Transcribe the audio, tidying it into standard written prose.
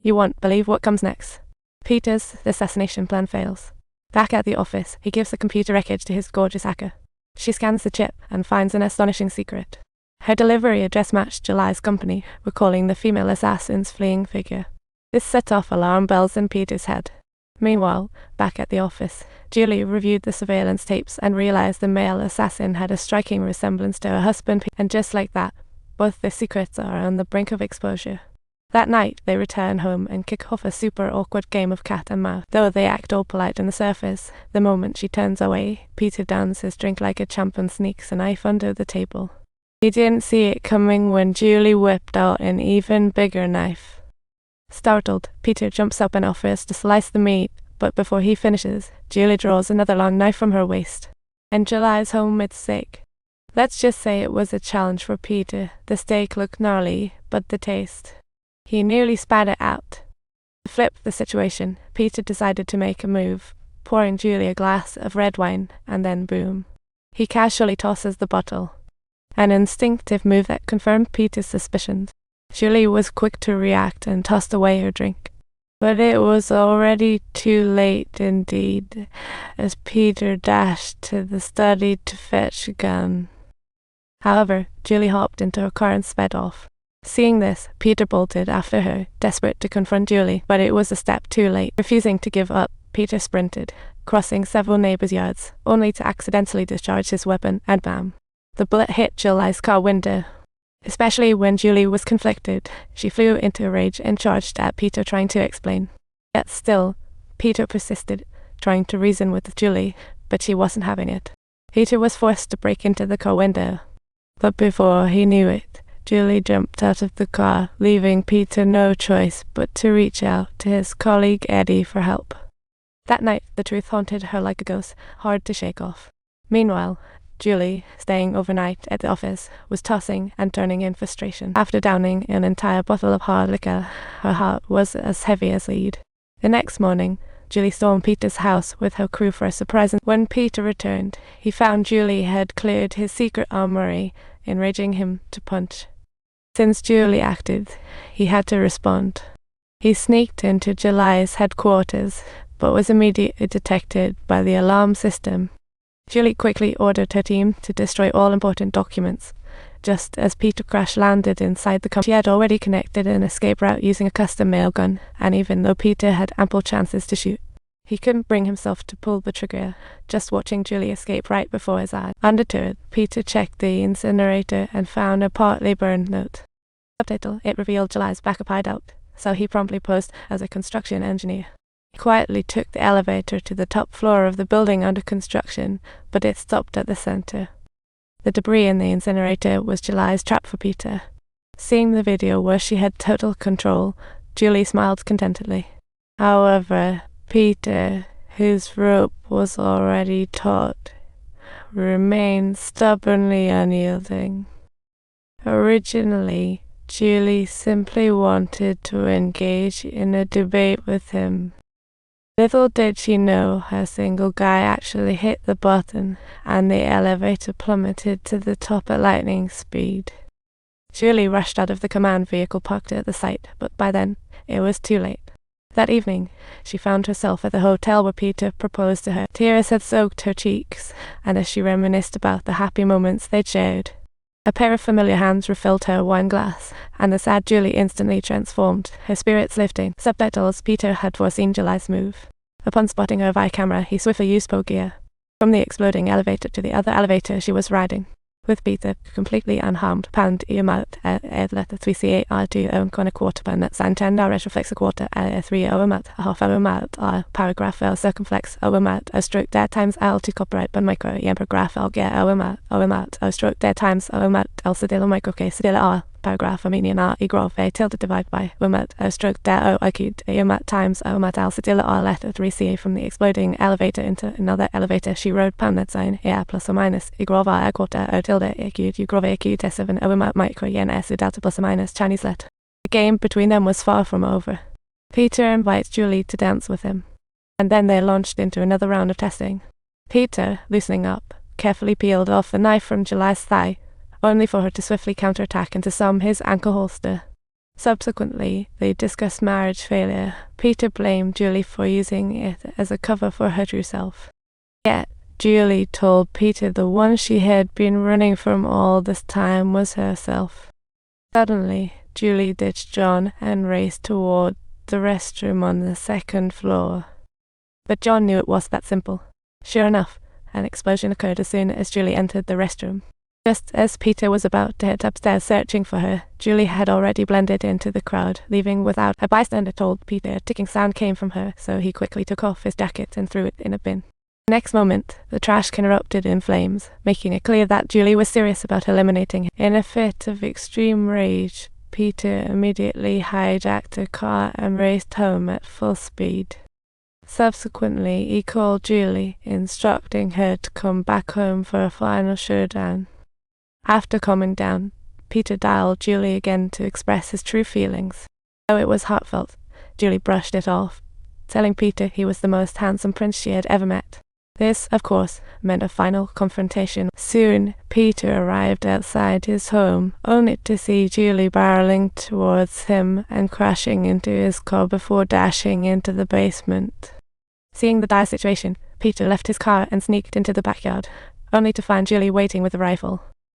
You won't believe what comes next. Peter's assassination plan fails. Back at the office, he gives the computer wreckage to his gorgeous hacker. She scans the chip and finds an astonishing secret. Her delivery address matched July's company, recalling the female assassin's fleeing figure. This set off alarm bells in Peter's head. Meanwhile, back at the office, Julie reviewed the surveillance tapes and realized the male assassin had a striking resemblance to her husband, and just like that, both their secrets are on the brink of exposure. That night, they return home and kick off a super awkward game of cat and mouse. Though they act all polite on the surface, the moment she turns away, Peter downs his drink like a champ and sneaks a knife under the table. He didn't see it coming when Julie whipped out an even bigger knife. Startled, Peter jumps up and offers to slice the meat, but before he finishes, Julie draws another long knife from her waist. And July's homemade steak. Let's just say it was a challenge for Peter. The steak looked gnarly, but the taste... He nearly spat it out. To flip the situation, Peter decided to make a move, pouring Julie a glass of red wine, and then boom. He casually tosses the bottle. An instinctive move that confirmed Peter's suspicions. Julie was quick to react and tossed away her drink. But it was already too late indeed, as Peter dashed to the study to fetch a gun. However, Julie hopped into her car and sped off. Seeing this, Peter bolted after her, desperate to confront Julie, but it was a step too late. Refusing to give up, Peter sprinted, crossing several neighbors' yards, only to accidentally discharge his weapon, and bam. The bullet hit Julie's car window. Especially when Julie was conflicted, she flew into a rage and charged at Peter, trying to explain. Yet still, Peter persisted, trying to reason with Julie, but she wasn't having it. Peter was forced to break into the car window. But before he knew it, Julie jumped out of the car, leaving Peter no choice but to reach out to his colleague Eddie for help. That night, the truth haunted her like a ghost, hard to shake off. Meanwhile, Julie, staying overnight at the office, was tossing and turning in frustration. After downing an entire bottle of hard liquor, her heart was as heavy as lead. The next morning, Julie stormed Peter's house with her crew for a surprise. When Peter returned, he found Julie had cleared his secret armory, enraging him to punch. Since Julie acted, he had to respond. He sneaked into July's headquarters, but was immediately detected by the alarm system. Julie quickly ordered her team to destroy all important documents. Just as Peter crash-landed inside the company, she had already connected an escape route using a custom mail gun, and even though Peter had ample chances to shoot, he couldn't bring himself to pull the trigger, just watching Julie escape right before his eyes. Undeterred, Peter checked the incinerator and found a partly burned note. Subtitle: It revealed July's backup hideout, so he promptly posed as a construction engineer. He quietly took the elevator to the top floor of the building under construction, but it stopped at the center. The debris in the incinerator was July's trap for Peter. Seeing the video where she had total control, Julie smiled contentedly. However, Peter, whose rope was already taut, remained stubbornly unyielding. Originally, Julie simply wanted to engage in a debate with him. Little did she know her single guy actually hit the button, and the elevator plummeted to the top at lightning speed. Julie rushed out of the command vehicle parked at the site, but by then, it was too late. That evening, she found herself at the hotel where Peter proposed to her. Tears had soaked her cheeks, and as she reminisced about the happy moments they'd shared, a pair of familiar hands refilled her wine glass, and the sad Julie instantly transformed, her spirits lifting. Subtitles: Peter had foreseen July's move. Upon spotting her via camera, he swiftly used Poe gear. From the exploding elevator to the other elevator she was riding. With Peter completely unharmed, pound iumat letter 3ca r2 kona quarter pan santan reflex a quarter 3 omat half omat paragraph circumflex omat stroke dead times to copyright but micro paragraph get omat stroke dead times omat sedilla micro case sedilla paragraph Armenian graph tilde divide by omat stroke dead acute omat times omat sedilla letter 3ca. From the exploding elevator into another elevator she rode pound sign plus or minus grova quarter tilde acute grove acute s7 omat micro yen s delta plus or minus Chinese letter. The game between them was far from over. Peter invites Julie to dance with him, and then they launched into another round of testing. Peter, loosening up, carefully peeled off the knife from July's thigh, only for her to swiftly counterattack and to disarm his ankle holster. Subsequently, they discussed marriage failure. Peter blamed Julie for using it as a cover for her true self. Yet, Julie told Peter the one she had been running from all this time was herself. Suddenly, Julie ditched John and raced toward the restroom on the second floor. But John knew it wasn't that simple. Sure enough, an explosion occurred as soon as Julie entered the restroom. Just as Peter was about to head upstairs searching for her, Julie had already blended into the crowd, leaving without a bystander told Peter a ticking sound came from her, so he quickly took off his jacket and threw it in a bin. The next moment, the trash can erupted in flames, making it clear that Julie was serious about eliminating him. In a fit of extreme rage, Peter immediately hijacked a car and raced home at full speed. Subsequently, he called Julie, instructing her to come back home for a final showdown. After calming down, Peter dialed Julie again to express his true feelings. Though it was heartfelt, Julie brushed it off, telling Peter he was the most handsome prince she had ever met. This, of course, meant a final confrontation. Soon, Peter arrived outside his home, only to see Julie barreling towards him and crashing into his car before dashing into the basement. Seeing the dire situation, Peter left his car and sneaked into the backyard, only to find Julie waiting with a rifle.